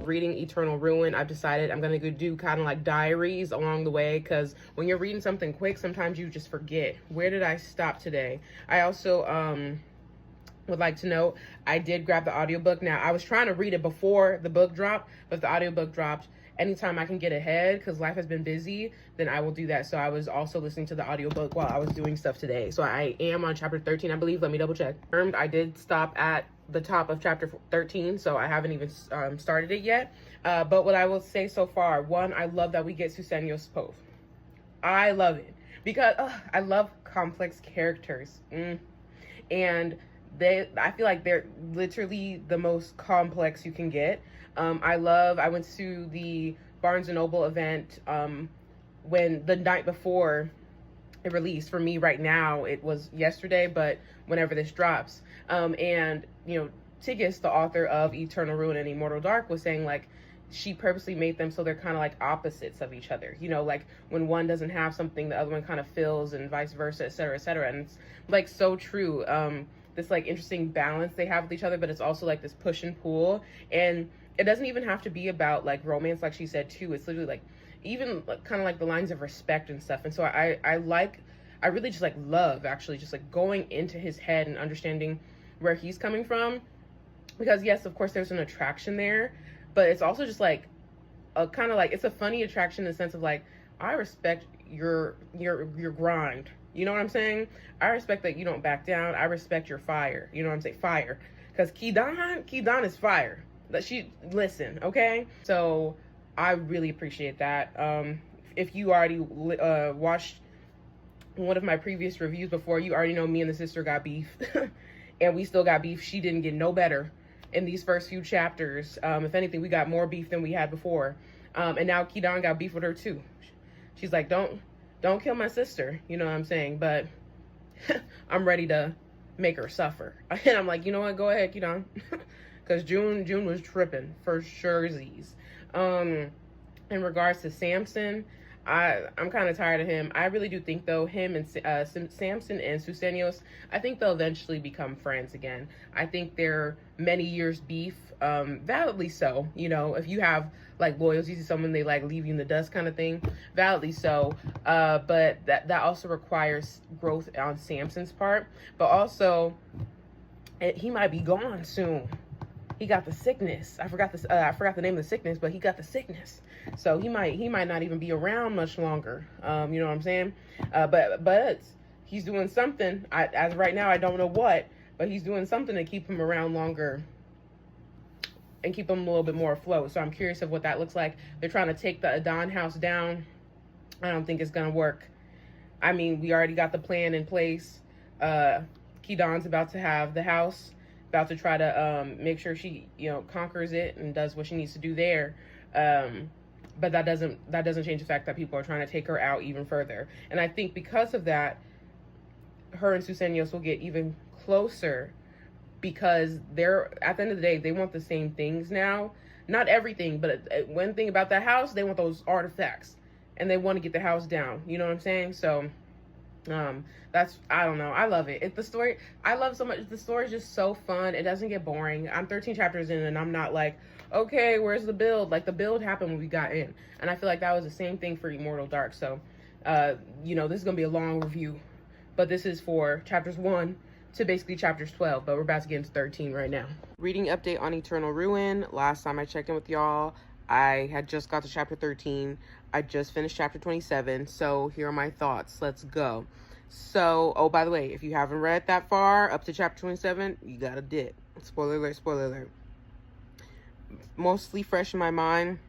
reading Eternal Ruin. I've decided I'm going to do kind of like diaries along the way, because when you're reading something quick, sometimes you just forget. Where did I stop today? I also would like to note, I did grab the audiobook. Now, I was trying to read it before the book dropped, but if the audiobook dropped, anytime I can get ahead, because life has been busy, then I will do that. So I was also listening to the audiobook while I was doing stuff today. So I am on chapter 13, I believe. Let me double check. I did stop at the top of chapter 13, so I haven't even started it yet. But what I will say so far, one, I love that we get Susenyos Pov. I love it because I love complex characters. And I feel like they're literally the most complex you can get. I went to the Barnes & Noble event when the night before it released. For me right now, it was yesterday, but whenever this drops. And, you know, Tigist, the author of Eternal Ruin and Immortal Dark, was saying, like, she purposely made them so they're kind of like opposites of each other. You know, like when one doesn't have something, the other one kind of fills, and vice versa, et cetera, et cetera. And it's like so true. This like interesting balance they have with each other, but it's also like this push and pull. And it doesn't even have to be about like romance, like she said too. It's literally like even like, kind of like the lines of respect and stuff. And so I really just like love actually just like going into his head and understanding where he's coming from, because yes, of course there's an attraction there, but it's also just like a kind of like, it's a funny attraction in the sense of like, I respect your grind. You know what I'm saying? I respect that you don't back down. I respect your fire. You know what I'm saying? Fire. Because Kidan is fire. Listen, okay? So I really appreciate that. If you already watched one of my previous reviews before, you already know me and the sister got beef. And we still got beef. She didn't get no better in these first few chapters. If anything, we got more beef than we had before. And now Kidan got beef with her too. She's like, don't kill my sister, you know what I'm saying? But I'm ready to make her suffer. And I'm like, you know what? Go ahead, Kidan. Because June was tripping for surezies. In regards to Samson, I'm kind of tired of him. I really do think, though, him and Samson and Susenyos, I think they'll eventually become friends again. I think they're many years beef, validly so. You know, if you have like loyalty to someone, they like leave you in the dust kind of thing, validly so. But that also requires growth on Samson's part. But also, he might be gone soon. He got the sickness. I forgot the name of the sickness, but he got the sickness. So he might not even be around much longer. You know what I'm saying? But he's doing something. As of right now, I don't know what, but he's doing something to keep him around longer and keep him a little bit more afloat. So I'm curious of what that looks like. They're trying to take the Adon house down. I don't think it's gonna work. I mean, we already got the plan in place. Kidan's about to have the house, about to try to make sure she, you know, conquers it and does what she needs to do there. But that doesn't change the fact that people are trying to take her out even further. And I think because of that, her and Susenyos will get even closer, because they're, at the end of the day, they want the same things now. Not everything, but one thing about that house, they want those artifacts, and they want to get the house down. You know what I'm saying? So that's, I don't know, I love it. The story, I love so much. The story is just so fun. It doesn't get boring. I'm 13 chapters in, and I'm not like, okay, where's the build? Like, the build happened when we got in, and I feel like that was the same thing for Immortal Dark. So you know, this is gonna be a long review, but this is for chapters 1 to basically chapters 12, but we're about to get into 13 right now. Reading update on Eternal Ruin. Last time I checked in with y'all, I had just got to chapter 13. I just finished chapter 27, so here are my thoughts. Let's go. So, oh, by the way, if you haven't read that far, up to chapter 27, you got a dip. Spoiler alert, spoiler alert. Mostly fresh in my mind,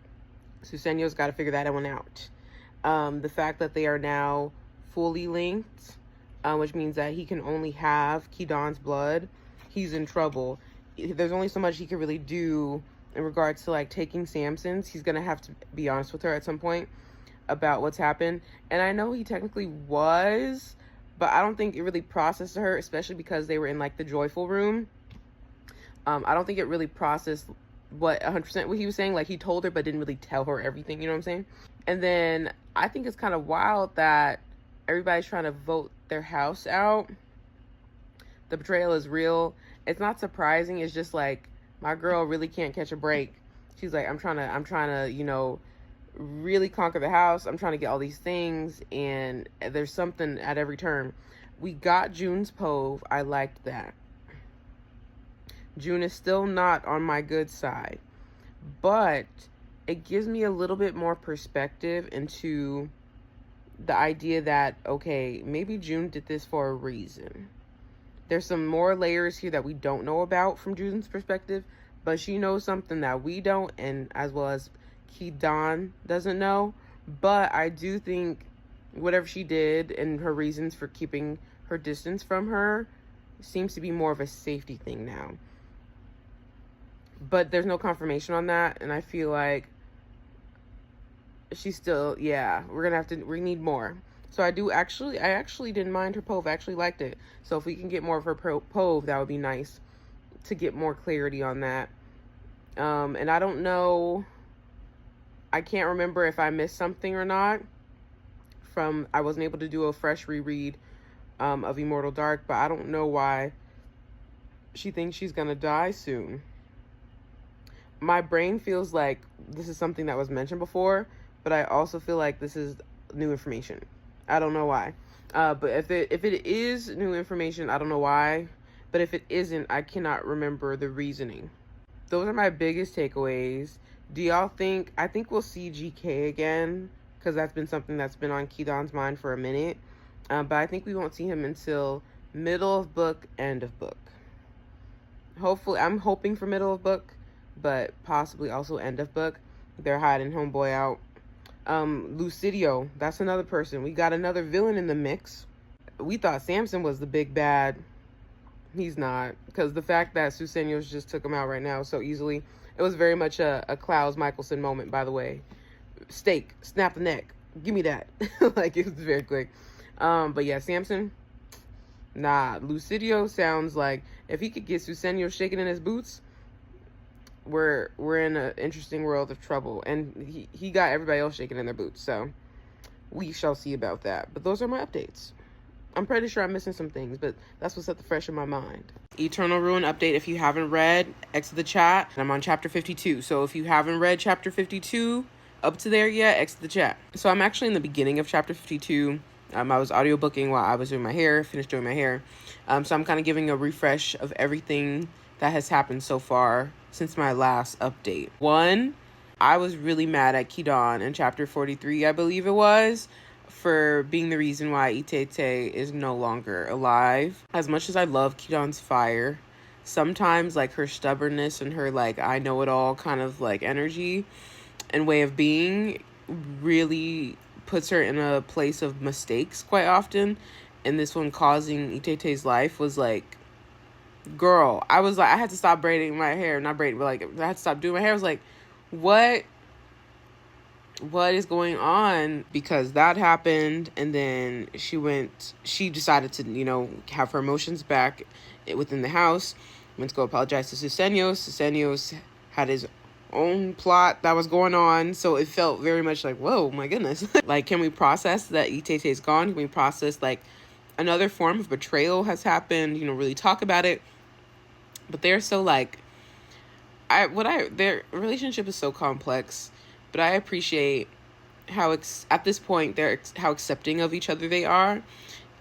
Susenyos got to figure that one out. The fact that they are now fully linked, which means that he can only have Kidan's blood, he's in trouble. There's only so much he can really do in regards to like taking Samson's. He's gonna have to be honest with her at some point about what's happened. And I know he technically was, but I don't think it really processed her, especially because they were in like the joyful room. I don't think it really processed what 100% what he was saying. Like, he told her but didn't really tell her everything, you know what I'm saying? And then I think it's kind of wild that everybody's trying to vote their house out. The betrayal is real. It's not surprising. It's just like, my girl really can't catch a break. She's like, I'm trying to, you know, really conquer the house. I'm trying to get all these things, and there's something at every turn. We got June's Pove. I liked that. June is still not on my good side, but it gives me a little bit more perspective into the idea that, okay, maybe June did this for a reason. There's some more layers here that we don't know about from June's perspective, but she knows something that we don't, and as well as Ki-don doesn't know. But I do think whatever she did and her reasons for keeping her distance from her seems to be more of a safety thing now. But there's no confirmation on that, and I feel like she's still, yeah, we need more. So I actually didn't mind her Pove. I actually liked it. So if we can get more of her Pove, that would be nice to get more clarity on that. And I don't know, I can't remember if I missed something or not I wasn't able to do a fresh reread of Immortal Dark, but I don't know why she thinks she's gonna die soon. My brain feels like this is something that was mentioned before, but I also feel like this is new information. I don't know why. But if it is new information, I don't know why. But if it isn't, I cannot remember the reasoning. Those are my biggest takeaways. Do y'all think, I think we'll see GK again, because that's been something that's been on Ki-don's mind for a minute. But I think we won't see him until middle of book, end of book. Hopefully, I'm hoping for middle of book, but possibly also end of book. They're hiding homeboy out. Lucidio, that's another person. We got another villain in the mix. We thought Samson was the big bad. He's not, because the fact that Susenyos just took him out right now so easily, it was very much a Klaus Michelson moment, by the way. Steak, snap the neck, give me that. Like, it was very quick. But yeah, Samson, nah. Lucidio sounds like if he could get Susenyos shaking in his boots, we're in an interesting world of trouble. And he got everybody else shaking in their boots, so we shall see about that. But those are my updates. I'm pretty sure I'm missing some things, but that's what's at the fresh in my mind. Eternal Ruin update. If you haven't read, exit the chat. I'm on chapter 52. So if you haven't read chapter 52 up to there yet, exit the chat. So I'm actually in the beginning of chapter 52. I was audiobooking while I was doing my hair, finished doing my hair. So I'm kind of giving a refresh of everything that has happened so far since my last update. One, I was really mad at Ki-don in chapter 43, I believe it was, for being the reason why Itete is no longer alive. As much as I love Ki-don's fire, sometimes like her stubbornness and her like I know it all kind of like energy and way of being really puts her in a place of mistakes quite often. And this one causing Itete's life was like, girl, I was like, I had to stop braiding my hair, not braiding, but like I had to stop doing my hair. I was like, what is going on? Because that happened, and then she decided to, you know, have her emotions back within the house, went to go apologize to Susenyos had his own plot that was going on, so it felt very much like, whoa, my goodness. Like, can we process that Itete is gone? Can we process like another form of betrayal has happened, you know, really talk about it? But they're so like, their relationship is so complex. But I appreciate how at this point how accepting of each other they are,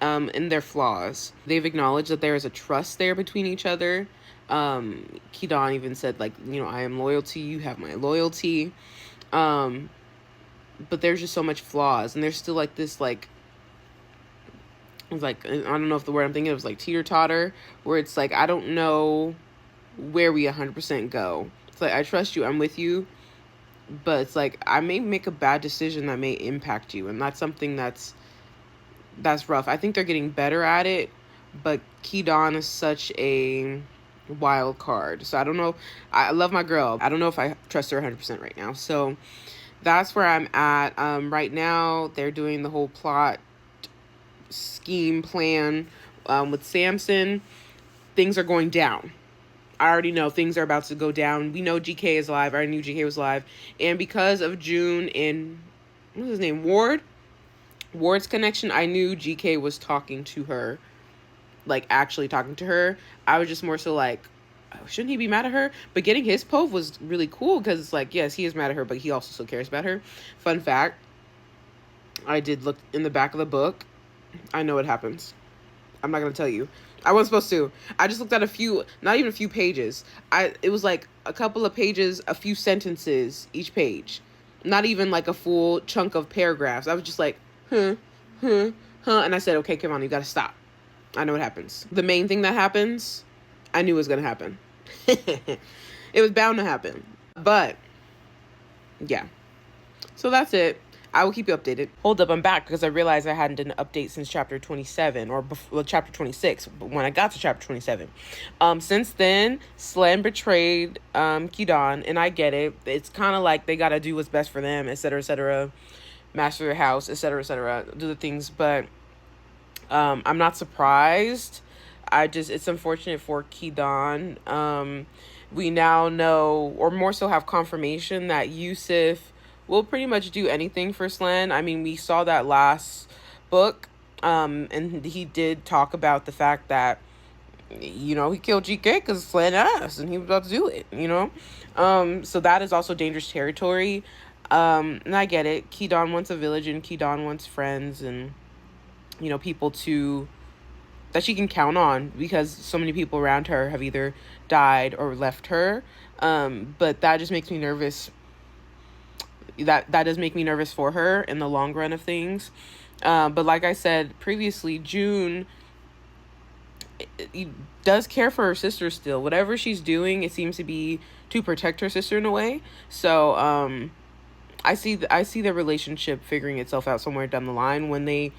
and their flaws. They've acknowledged that there is a trust there between each other. Ki-don even said like, you know, I am loyal to you, you have my loyalty. But there's just so much flaws, and there's still like this like, it's like, I don't know if the word I'm thinking of is like teeter-totter, where it's like I don't know where we 100% go. It's like I trust you, I'm with you. But it's like, I may make a bad decision that may impact you. And that's something that's rough. I think they're getting better at it. But Ki-don is such a wild card. So I don't know. I love my girl. I don't know if I trust her 100% right now. So that's where I'm at. Right now, they're doing the whole plot, scheme, plan with Samson. Things are going down. I already know things are about to go down. We know GK is alive. I already knew GK was alive. And because of June and, what was his name? Ward's connection, I knew GK was talking to her. Like, actually talking to her. I was just more so like, shouldn't he be mad at her? But getting his pove was really cool because it's like, yes, he is mad at her, but he also still cares about her. Fun fact, I did look in the back of the book. I know what happens. I'm not going to tell you. I wasn't supposed to. I just looked at a few, not even a few pages. It was like a couple of pages, a few sentences each page. Not even like a full chunk of paragraphs. I was just like, huh. And I said, okay, come on, you got to stop. I know what happens. The main thing that happens, I knew was going to happen. It was bound to happen. But, yeah. So that's it. I will keep you updated. Hold up, I'm back because I realized I hadn't done an update since chapter 27 or chapter 26, but when I got to chapter 27. Since then, Slan betrayed Kidan, and I get it. It's kind of like they got to do what's best for them, etc., master their house, etc., do the things, but I'm not surprised. It's unfortunate for Kidan. We now know, or more so have confirmation that Yusuf will pretty much do anything for Slan. I mean, we saw that last book, and he did talk about the fact that, he killed GK because Slan asked, and he was about to do it, So that is also dangerous territory, and I get it. Kidan wants a village, and Kidan wants friends, and, people that she can count on, because so many people around her have either died or left her, but that just makes me nervous. That does make me nervous for her in the long run of things. But like I said previously, June does care for her sister still. Whatever she's doing, it seems to be to protect her sister in a way. So I see the relationship figuring itself out somewhere down the line when they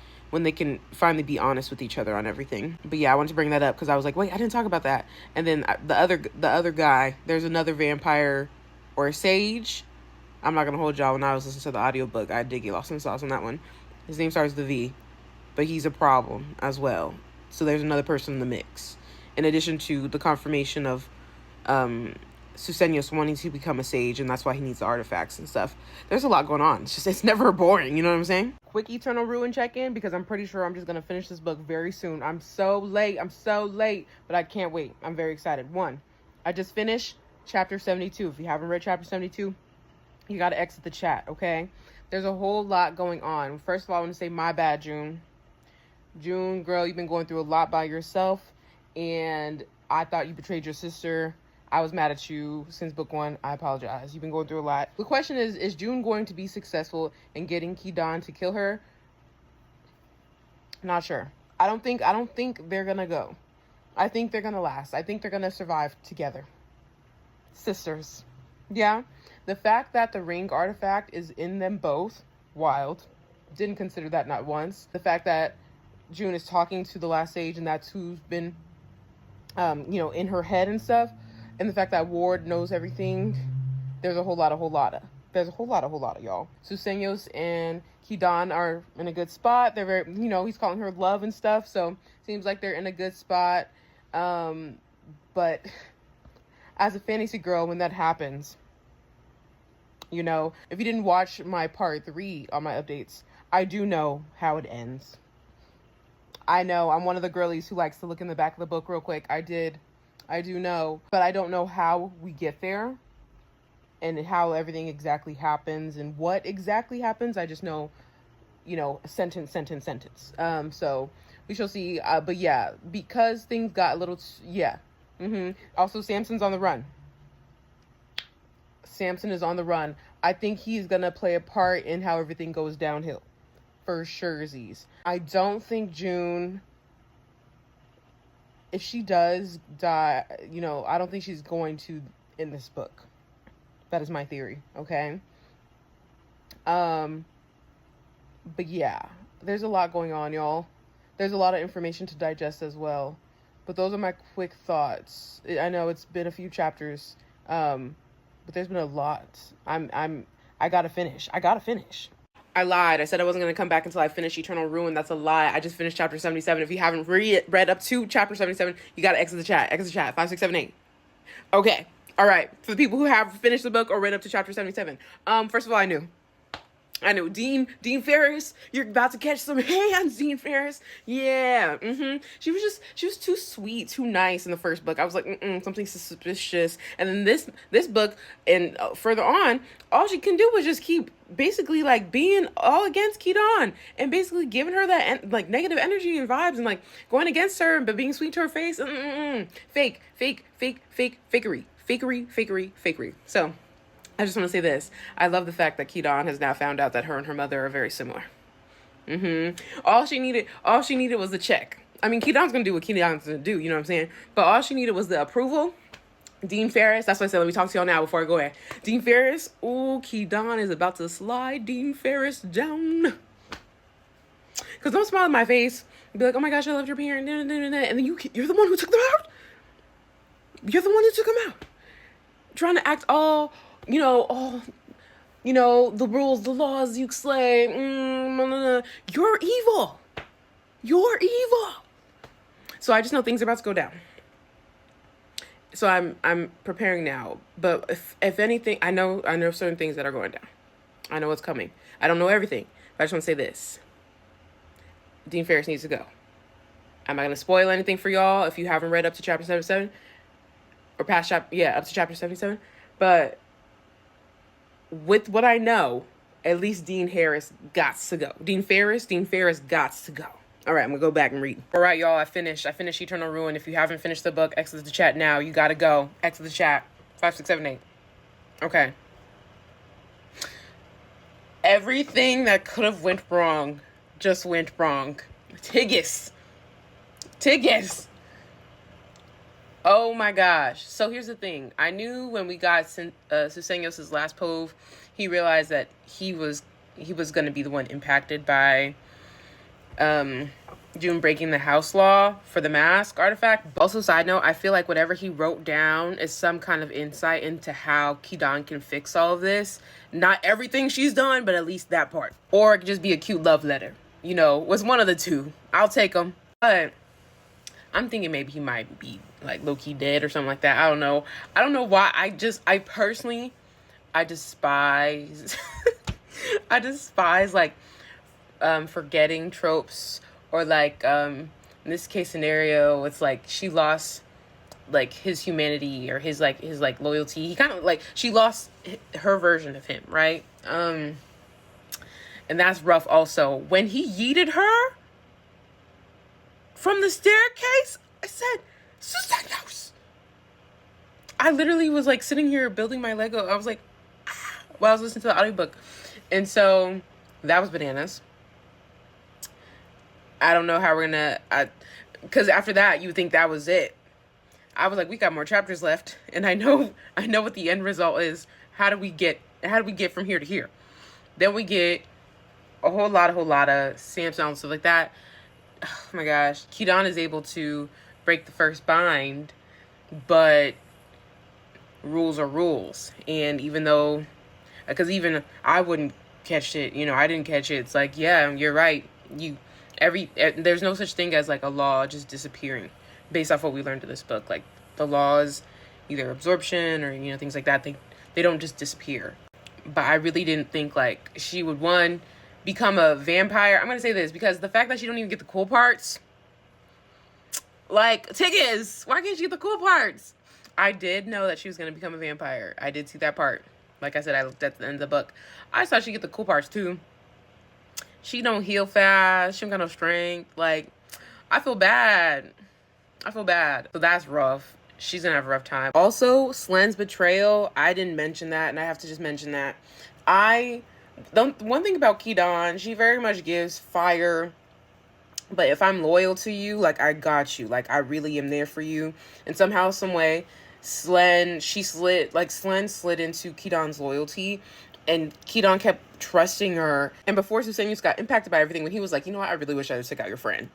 can finally be honest with each other on everything. But yeah, I wanted to bring that up because I was like, wait, I didn't talk about that. And then the other guy, there's another vampire or a sage. I'm not going to hold y'all. When I was listening to the audiobook, I did get lost in the sauce on that one. His name starts with a V, but he's a problem as well. So there's another person in the mix. In addition to the confirmation of Susenyos wanting to become a sage, and that's why he needs the artifacts and stuff. There's a lot going on. It's never boring, you know what I'm saying? Quick Eternal Ruin check-in, because I'm pretty sure I'm just going to finish this book very soon. I'm so late, but I can't wait. I'm very excited. One, I just finished chapter 72. If you haven't read chapter 72, you got to exit the chat, okay? There's a whole lot going on. First of all, I want to say my bad, June. June, girl, you've been going through a lot by yourself, and I thought you betrayed your sister. I was mad at you since book one. I apologize. You've been going through a lot. The question is June going to be successful in getting Kidan to kill her? Not sure. I don't think they're going to go. I think they're going to last. I think they're going to survive together. Sisters. Yeah. The fact that the ring artifact is in them both, wild. Didn't consider that not once. The fact that June is talking to the last sage and that's who's been, in her head and stuff. And the fact that Ward knows everything. There's a whole lot of y'all. Susenyos and Kidan are in a good spot. They're very, he's calling her love and stuff. So seems like they're in a good spot. But as a fantasy girl, when that happens, if you didn't watch my part 3 on my updates, I do know how it ends. I know I'm one of the girlies who likes to look in the back of the book real quick. I do know, but I don't know how we get there and how everything exactly happens and what exactly happens. I just know, sentence. So we shall see. But yeah, because things got a little, Also, Samson's on the run. Samson is on the run. I think he's going to play a part in how everything goes downhill. For surezies. I don't think June, if she does die, I don't think she's going to in this book. That is my theory, okay? But yeah, there's a lot going on, y'all. There's a lot of information to digest as well. But those are my quick thoughts. I know it's been a few chapters, but there's been a lot. I gotta finish. I lied. I said I wasn't going to come back until I finished Eternal Ruin. That's a lie. I just finished chapter 77. If you haven't read up to chapter 77, you got to exit the chat. 5, 6, 7, 8. Okay. All right. For the people who have finished the book or read up to chapter 77. First of all, I knew. I know, Dean Ferris, you're about to catch some hands, Dean Ferris. Yeah, She was too sweet, too nice in the first book. I was like, something suspicious. And then this book, and further on, all she can do was just keep basically like being all against Kidon and basically giving her that like negative energy and vibes and like going against her, but being sweet to her face. Fakery. So I just want to say this. I love the fact that Kidon has now found out that her and her mother are very similar. All she needed was the check. I mean, Kidon's gonna do what Kidon's gonna do, you know what I'm saying? But all she needed was the approval. Dean Ferris, that's what I said. Let me talk to y'all now before I go ahead. Dean Ferris, Kidon is about to slide Dean Ferris down. Because don't smile in my face. Be like, oh my gosh, I loved your parent. And then you're the one who took them out. You're the one who took them out. Trying to act all, the rules, the laws you slay. You're evil. You're evil. So I just know things are about to go down. So I'm preparing now. But if anything, I know certain things that are going down. I know what's coming. I don't know everything. But I just want to say this. Dean Ferris needs to go. I'm not going to spoil anything for y'all if you haven't read up to chapter 77. Or up to chapter 77. But with what I know, at least Dean Ferris gots to go. Dean Ferris gots to go. All right, I'm going to go back and read. All right, y'all, I finished Eternal Ruin. If you haven't finished the book, exit the chat now. You got to go. Exit the chat. 5, 6, 7, 8. Okay. Everything that could have went wrong just went wrong. Tigist. Oh my gosh. So here's the thing. I knew when we got Susenyos' last pove, he realized that he was going to be the one impacted by June breaking the house law for the mask artifact. Also, side note, I feel like whatever he wrote down is some kind of insight into how Kidon can fix all of this. Not everything she's done, but at least that part. Or it could just be a cute love letter. Was one of the two. I'll take them. But I'm thinking maybe he might be like low-key dead or something like that. I don't know why. I personally despise like forgetting tropes, or like in this case scenario, it's like she lost like his humanity or his loyalty. He kind of like, she lost her version of him, right? And that's rough. Also, when he yeeted her from the staircase, I said, Susenyos. I literally was like sitting here building my Lego. I was like, while I was listening to the audiobook. And so that was bananas. I don't know how we're gonna, because after that, you would think that was it. I was like, we got more chapters left. And I know what the end result is. How do we get from here to here? Then we get a whole lot of Samson and stuff like that. Oh my gosh. Kidon is able to break the first bind, but rules are rules. And even though, because even I wouldn't catch it, I didn't catch it. It's like, yeah, you're right. There's no such thing as like a law just disappearing based off what we learned in this book. Like the laws, either absorption or, things like that, they don't just disappear. But I really didn't think like she would, one, become a vampire. I'm going to say this because the fact that she don't even get the cool parts, like, Tigist, why can't she get the cool parts? I did know that she was going to become a vampire. I did see that part. Like I said, I looked at the end of the book. I thought she'd get the cool parts too. She don't heal fast. She don't got no strength. Like, I feel bad. So that's rough. She's going to have a rough time. Also, Slen's betrayal. I didn't mention that, and I have to just mention that. One thing about Kidon, she very much gives fire. But if I'm loyal to you, like, I got you. Like, I really am there for you. And somehow, some way, Slen slid into Kidon's loyalty. And Kidon kept trusting her. And before Susenyos got impacted by everything, when he was like, you know what, I really wish I took out your friend.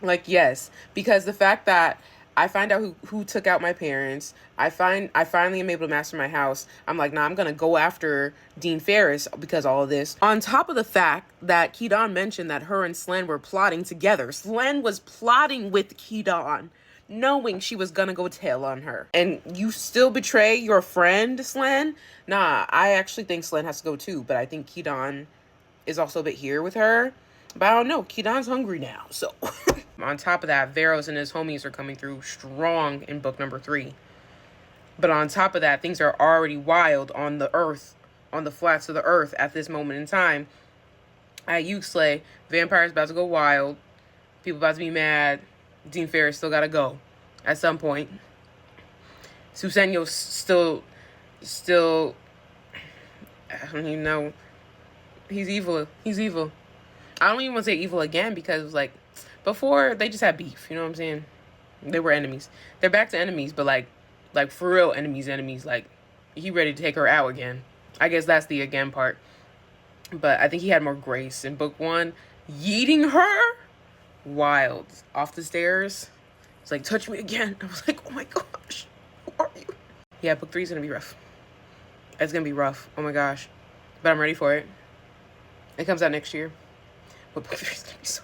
Like, yes. Because the fact that I find out who took out my parents, I finally am able to master my house. I'm like, nah, I'm going to go after Dean Ferris because all of this. On top of the fact that Kidon mentioned that her and Slen were plotting together. Slen was plotting with Kidon, knowing she was going to go tell on her. And you still betray your friend, Slen? Nah, I actually think Slen has to go too. But I think Kidon is also a bit here with her. But I don't know. Kidon's hungry now. So on top of that, Veros and his homies are coming through strong in book number 3. But on top of that, things are already wild on the earth, on the flats of the earth at this moment in time. At Yuxley, vampires about to go wild. People about to be mad. Dean Ferris still gotta go at some point. Susenyo's still, I don't even know. He's evil. He's evil. I don't even want to say evil again because it was like, before they just had beef. You know what I'm saying? They were enemies. They're back to enemies, but like for real enemies. Like, he ready to take her out again. I guess that's the again part. But I think he had more grace in book 1. Yeeting her? Wild. Off the stairs. It's like, touch me again. I was like, oh my gosh. Who are you? Yeah, book 3 is going to be rough. It's going to be rough. Oh my gosh. But I'm ready for it. It comes out next year. But book 3 is going to be so